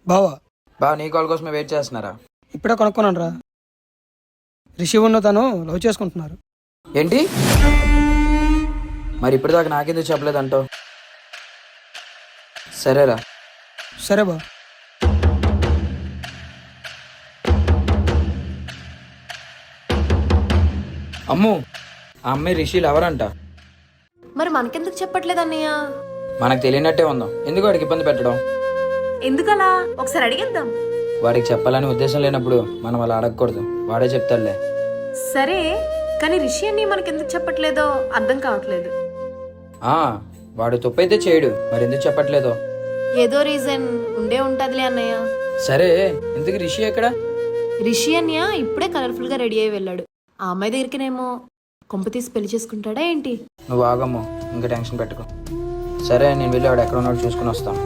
బావా బావ నీ కాల్ కోసమే వెయిట్ చేస్తున్నారా? ఇప్పుడే కొనుక్కున్నాను రా. రిషి ఉన్న తను లవ్ చేసుకుంటున్నారు. ఏంటి? మరి ఇప్పటిదాకా నాకెందుకు చెప్పలేదంటావు? సరేరా. సరే బా. అమ్ము, ఆ అమ్మాయి రిషిలు ఎవరంట? మరి మనకెందుకు చెప్పట్లేదు అన్నయ్య? మనకు తెలియనట్టే ఉందాం, ఎందుకు వాడికి ఇబ్బంది పెట్టడం? ఎందుకలా? ఒకసారి అడిగేద్దాం. వాడికి చెప్పాలని ఉద్దేశం లేనప్పుడు మనం అలా అడగకూడదు, వాడే చెప్తాడులే. సరే, కానీ రిషి అన్ని మనకెందుకు చెప్పట్లేదో అర్థం కావట్లేదు. ఆ, వాడు తప్పైతే చేయడు, మరి ఎందుకు చెప్పట్లేదో? ఏదో రీజన్ ఉండే ఉంటదిలే అన్నయ్య. సరే, ఇంతకు రిషి ఎక్కడ? రిషి అన్నయ్య ఇప్పుడే కలర్ఫుల్ గా రెడీ అయి వెళ్ళాడు. ఆ అమ్మాయి దగ్గరికినేమో కొంప తీసి పెళ్లి చేసుకుంటాడా ఏంటి? నువ్వు ఆగమ్ము, ఇంకా టెన్షన్ పెట్టుకో. సరే, నేను వెళ్ళి వాడు ఎక్కడ ఉన్నాడు చూసుకుని వస్తాను.